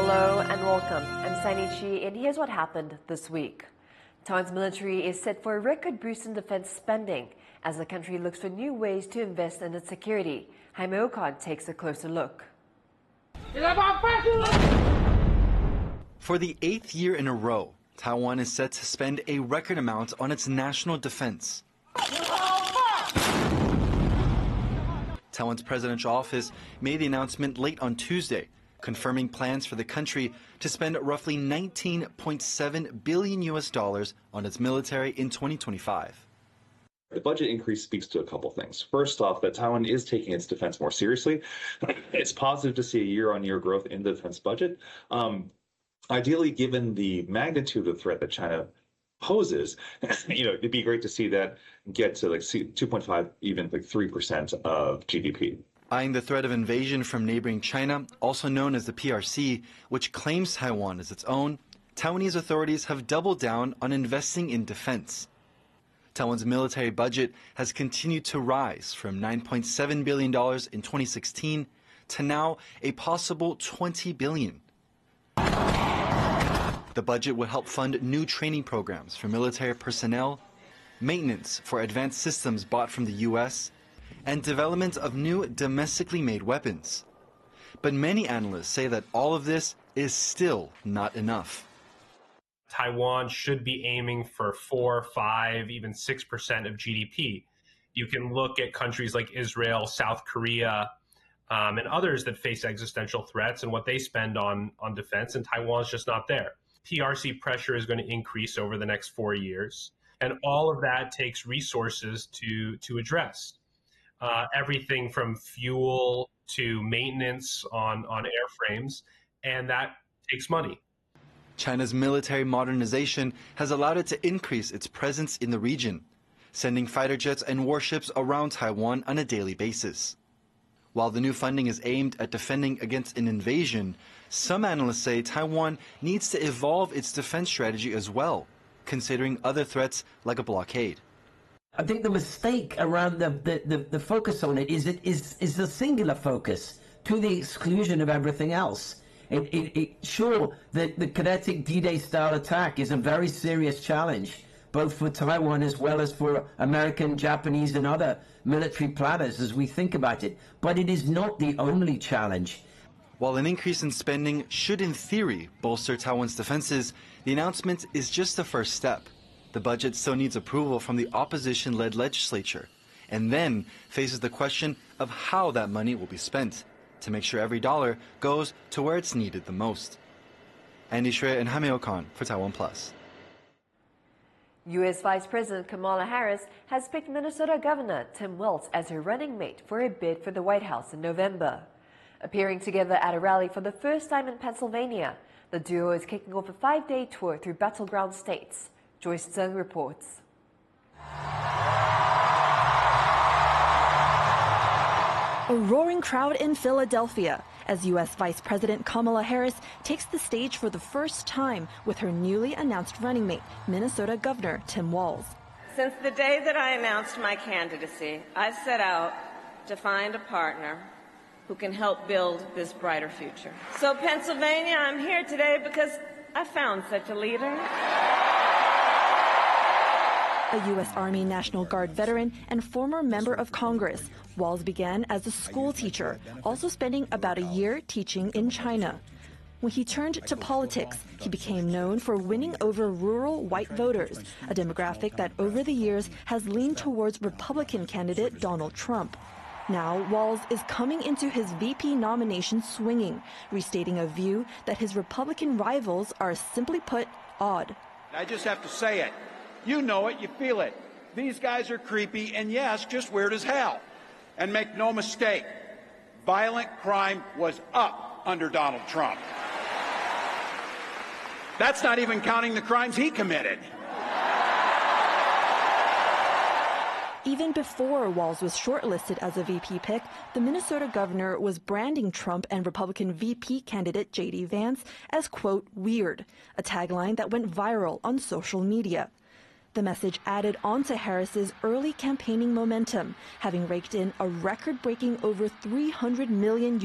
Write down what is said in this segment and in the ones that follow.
Hello and welcome. I'm Sunny Chi, and here's what happened this week. Taiwan's military is set for a record boost in defense spending as the country looks for new ways to invest in its security. Jaime Ocon takes a closer look. For the 8th year in a row, Taiwan is set to spend a record amount on its national defense. Taiwan's presidential office made the announcement late on Tuesday, confirming plans for the country to spend roughly $19.7 billion on its military in 2025. The budget increase speaks to a couple things. First off, that Taiwan is taking its defense more seriously. It's positive to see a year-on-year growth in the defense budget. Ideally, given the magnitude of the threat that China poses, it'd be great to see that get to like 2.5, even like 3% of GDP. Eyeing the threat of invasion from neighboring China, also known as the PRC, which claims Taiwan as its own, Taiwanese authorities have doubled down on investing in defense. Taiwan's military budget has continued to rise from $9.7 billion in 2016 to now a possible $20 billion. The budget would help fund new training programs for military personnel, maintenance for advanced systems bought from the U.S., and development of new domestically made weapons. But many analysts say that all of this is still not enough. Taiwan should be aiming for 4, 5, even 6% of GDP. You can look at countries like Israel, South Korea, and others that face existential threats and what they spend on defense, and Taiwan's just not there. PRC pressure is going to increase over the next 4 years, and all of that takes resources to address. Everything from fuel to maintenance on airframes, and that takes money. China's military modernization has allowed it to increase its presence in the region, sending fighter jets and warships around Taiwan on a daily basis. While the new funding is aimed at defending against an invasion, some analysts say Taiwan needs to evolve its defense strategy as well, considering other threats like a blockade. I think the mistake around the focus on it is a singular focus to the exclusion of everything else. Sure, the kinetic D-Day style attack is a very serious challenge, both for Taiwan as well as for American, Japanese, and other military planners as we think about it. But it is not the only challenge. While an increase in spending should, in theory, bolster Taiwan's defenses, the announcement is just the first step. The budget still needs approval from the opposition-led legislature, and then faces the question of how that money will be spent to make sure every dollar goes to where it's needed the most. Andy Shui and Jaime Ocon for TaiwanPlus. U.S. Vice President Kamala Harris has picked Minnesota Governor Tim Walz as her running mate for a bid for the White House in November. Appearing together at a rally for the first time in Pennsylvania, the duo is kicking off a 5-day tour through battleground states. Joyce Tseng reports. A roaring crowd in Philadelphia as U.S. Vice President Kamala Harris takes the stage for the first time with her newly announced running mate, Minnesota Governor Tim Walz. Since the day that I announced my candidacy, I've set out to find a partner who can help build this brighter future. So Pennsylvania, I'm here today because I found such a leader. A U.S. Army National Guard veteran and former member of Congress, Walz began as a school teacher, also spending about a year teaching in China. When he turned to politics, he became known for winning over rural white voters, a demographic that over the years has leaned towards Republican candidate Donald Trump. Now, Walz is coming into his VP nomination swinging, restating a view that his Republican rivals are, simply put, odd. I just have to say it. You know it, you feel it. These guys are creepy and, yes, just weird as hell. And make no mistake, violent crime was up under Donald Trump. That's not even counting the crimes he committed. Even before Walz was shortlisted as a VP pick, the Minnesota governor was branding Trump and Republican VP candidate J.D. Vance as, quote, weird, a tagline that went viral on social media. The message added on to Harris's early campaigning momentum, having raked in a record-breaking over $300 million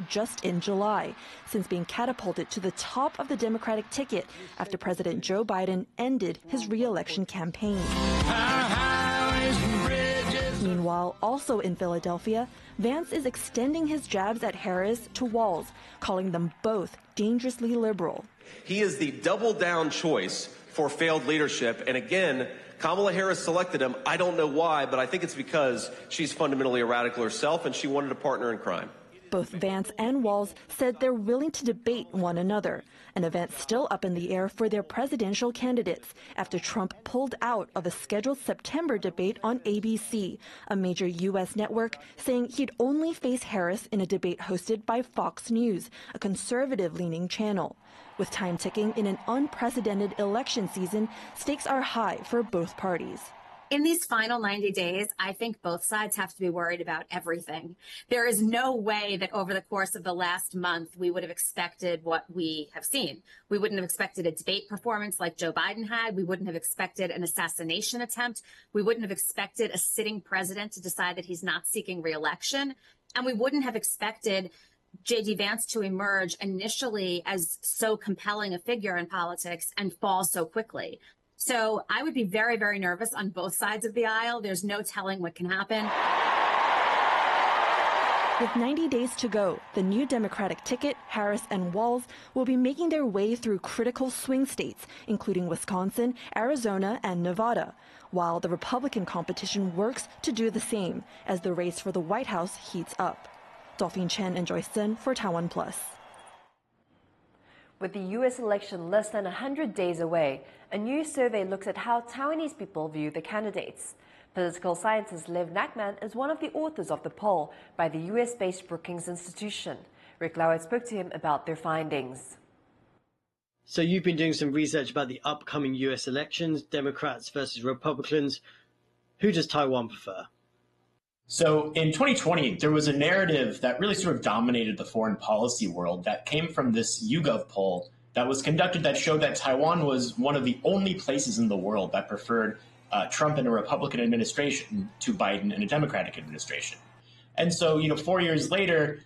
just in July, since being catapulted to the top of the Democratic ticket after President Joe Biden ended his re-election campaign. Meanwhile, also in Philadelphia, Vance is extending his jabs at Harris to Walz, calling them both dangerously liberal. He is the double-down choice for failed leadership. And again, Kamala Harris selected him. I don't know why, but I think it's because she's fundamentally a radical herself and she wanted a partner in crime. Both Vance and Walz said they're willing to debate one another, an event still up in the air for their presidential candidates after Trump pulled out of a scheduled September debate on ABC, a major U.S. network, saying he'd only face Harris in a debate hosted by Fox News, a conservative-leaning channel. With time ticking in an unprecedented election season, stakes are high for both parties. In these final 90 days, I think both sides have to be worried about everything. There is no way that over the course of the last month, we would have expected what we have seen. We wouldn't have expected a debate performance like Joe Biden had. We wouldn't have expected an assassination attempt. We wouldn't have expected a sitting president to decide that he's not seeking re-election. And we wouldn't have expected J.D. Vance to emerge initially as so compelling a figure in politics and fall so quickly. So I would be very, very nervous on both sides of the aisle. There's no telling what can happen. With 90 days to go, the new Democratic ticket, Harris and Walz, will be making their way through critical swing states, including Wisconsin, Arizona, and Nevada, while the Republican competition works to do the same as the race for the White House heats up. Dolphine Chen and Joyce Sun for TaiwanPlus. With the U.S. election less than 100 days away, a new survey looks at how Taiwanese people view the candidates. Political scientist Lev Nachman is one of the authors of the poll by the U.S.-based Brookings Institution. Rick Lauer spoke to him about their findings. So you've been doing some research about the upcoming U.S. elections, Democrats versus Republicans. Who does Taiwan prefer? So in 2020, there was a narrative that really sort of dominated the foreign policy world that came from this YouGov poll that was conducted that showed that Taiwan was one of the only places in the world that preferred Trump and a Republican administration to Biden and a Democratic administration. And so, 4 years later,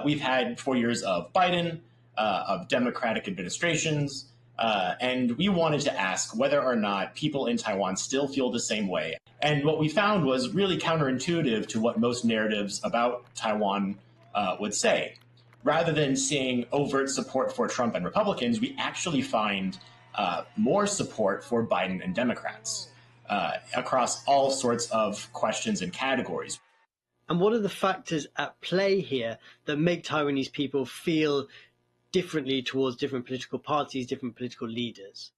we've had 4 years of Biden, of Democratic administrations, and we wanted to ask whether or not people in Taiwan still feel the same way. And what we found was really counterintuitive to what most narratives about Taiwan would say. Rather than seeing overt support for Trump and Republicans, we actually find more support for Biden and Democrats across all sorts of questions and categories. And what are the factors at play here that make Taiwanese people feel differently towards different political parties, different political leaders?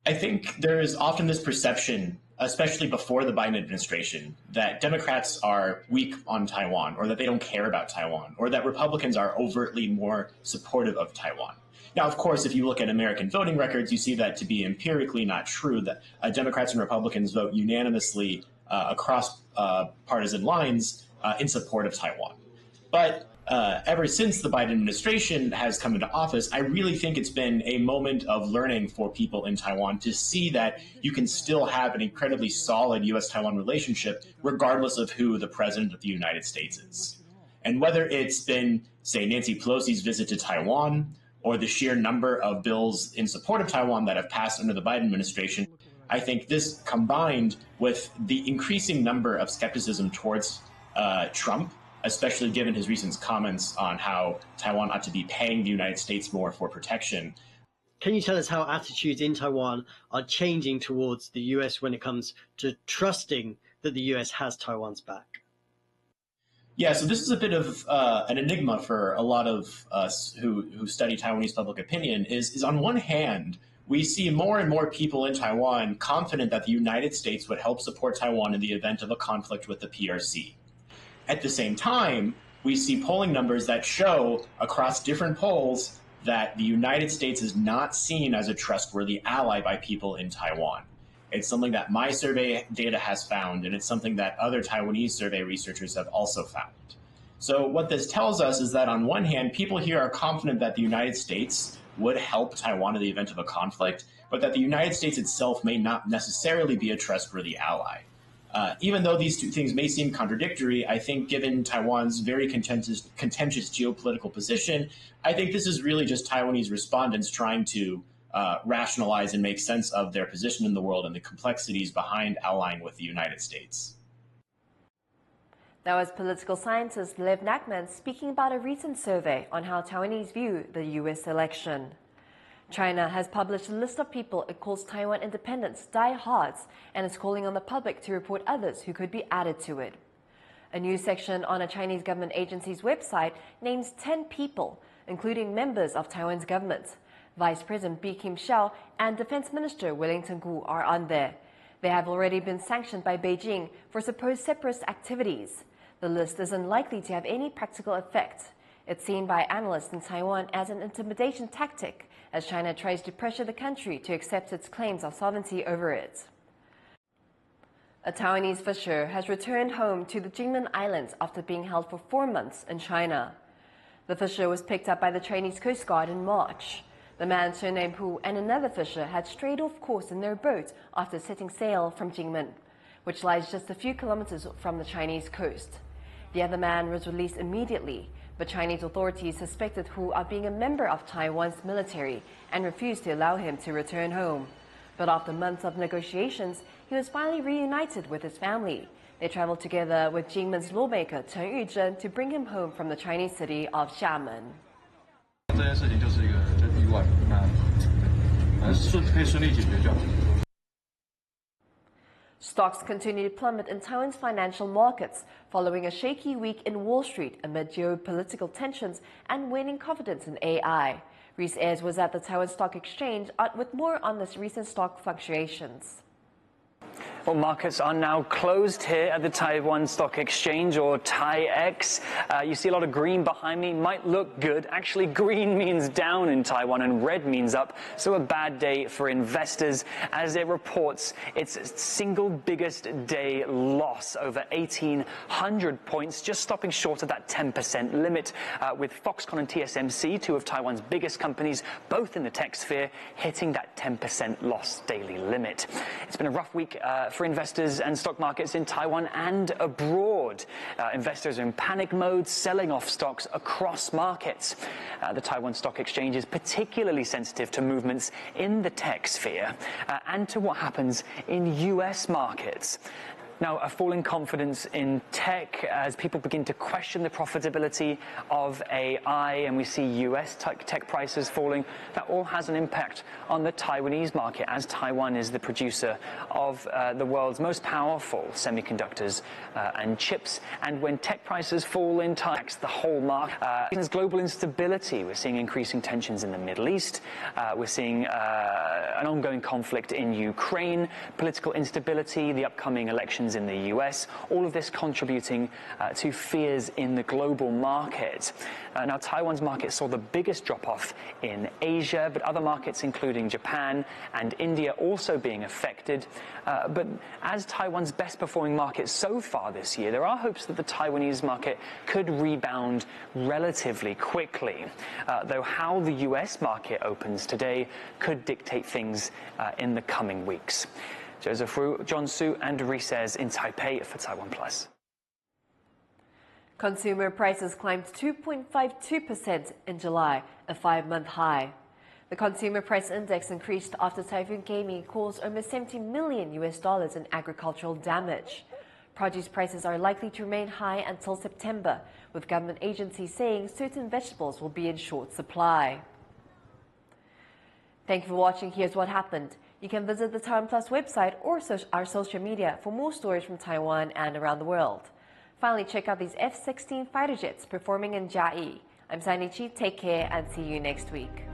I think there is often this perception, especially before the Biden administration, that Democrats are weak on Taiwan, or that they don't care about Taiwan, or that Republicans are overtly more supportive of Taiwan. Now, of course, if you look at American voting records, you see that to be empirically not true, that Democrats and Republicans vote unanimously across partisan lines in support of Taiwan. But ever since the Biden administration has come into office, I really think it's been a moment of learning for people in Taiwan to see that you can still have an incredibly solid U.S.-Taiwan relationship regardless of who the president of the United States is. And whether it's been, say, Nancy Pelosi's visit to Taiwan or the sheer number of bills in support of Taiwan that have passed under the Biden administration, I think this combined with the increasing number of skepticism towards Trump, especially given his recent comments on how Taiwan ought to be paying the United States more for protection. Can you tell us how attitudes in Taiwan are changing towards the US when it comes to trusting that the US has Taiwan's back? Yeah, so this is a bit of an enigma for a lot of us who study Taiwanese public opinion, is on one hand, we see more and more people in Taiwan confident that the United States would help support Taiwan in the event of a conflict with the PRC. At the same time, we see polling numbers that show across different polls that the United States is not seen as a trustworthy ally by people in Taiwan. It's something that my survey data has found, and it's something that other Taiwanese survey researchers have also found. So what this tells us is that on one hand, people here are confident that the United States would help Taiwan in the event of a conflict, but that the United States itself may not necessarily be a trustworthy ally. Even though these two things may seem contradictory, I think given Taiwan's very contentious geopolitical position, I think this is really just Taiwanese respondents trying to rationalize and make sense of their position in the world and the complexities behind allying with the United States. That was political scientist Lev Nachman speaking about a recent survey on how Taiwanese view the U.S. election. China has published a list of people it calls Taiwan independence diehards and is calling on the public to report others who could be added to it. A news section on a Chinese government agency's website names 10 people, including members of Taiwan's government. Vice President Bi Khim-hsiao and Defense Minister Wellington Gu are on there. They have already been sanctioned by Beijing for supposed separatist activities. The list is unlikely to have any practical effect. It's seen by analysts in Taiwan as an intimidation tactic, as China tries to pressure the country to accept its claims of sovereignty over it. A Taiwanese fisher has returned home to the Jinmen Islands after being held for 4 months in China. The fisher was picked up by the Chinese Coast Guard in March. The man, surnamed Hu, and another fisher had strayed off course in their boat after setting sail from Jinmen, which lies just a few kilometers from the Chinese coast. The other man was released immediately, but Chinese authorities suspected Hu of being a member of Taiwan's military and refused to allow him to return home. But after months of negotiations, he was finally reunited with his family. They traveled together with Jinmen's lawmaker Chen Yuzhen to bring him home from the Chinese city of Xiamen. Stocks continue to plummet in Taiwan's financial markets following a shaky week in Wall Street amid geopolitical tensions and waning confidence in AI. Reese Ayres was at the Taiwan Stock Exchange with more on this recent stock fluctuations. Well, markets are now closed here at the Taiwan Stock Exchange, or TAIEX. You see a lot of green behind me. Might look good. Actually, green means down in Taiwan and red means up. So a bad day for investors as it reports its single biggest day loss, over 1,800 points, just stopping short of that 10% limit, with Foxconn and TSMC, two of Taiwan's biggest companies, both in the tech sphere, hitting that 10% loss daily limit. It's been a rough week for investors and stock markets in Taiwan and abroad. Investors are in panic mode, selling off stocks across markets. The Taiwan Stock Exchange is particularly sensitive to movements in the tech sphere and to what happens in US markets. Now, a falling confidence in tech as people begin to question the profitability of AI, and we see US tech prices falling. That all has an impact on the Taiwanese market, as Taiwan is the producer of the world's most powerful semiconductors and chips. And when tech prices fall in Taiwan, the whole market. There's global instability. We're seeing increasing tensions in the Middle East. We're seeing an ongoing conflict in Ukraine, political instability, the upcoming elections in the US, all of this contributing to fears in the global market. Now, Taiwan's market saw the biggest drop-off in Asia, but other markets, including Japan and India, also being affected. But as Taiwan's best-performing market so far this year, there are hopes that the Taiwanese market could rebound relatively quickly, though how the US market opens today could dictate things in the coming weeks. Joseph Wu, John Su, and Reese Ayres in Taipei for TaiwanPlus. Consumer prices climbed 2.52% in July, a 5-month high. The consumer price index increased after Typhoon Gaimi caused almost $70 million in agricultural damage. Produce prices are likely to remain high until September, with government agencies saying certain vegetables will be in short supply. Thank you for watching Here's What Happened. You can visit the TaiwanPlus website or our social media for more stories from Taiwan and around the world. Finally, check out these F-16 fighter jets performing in Chiayi. I'm Sani Chi. Take care and see you next week.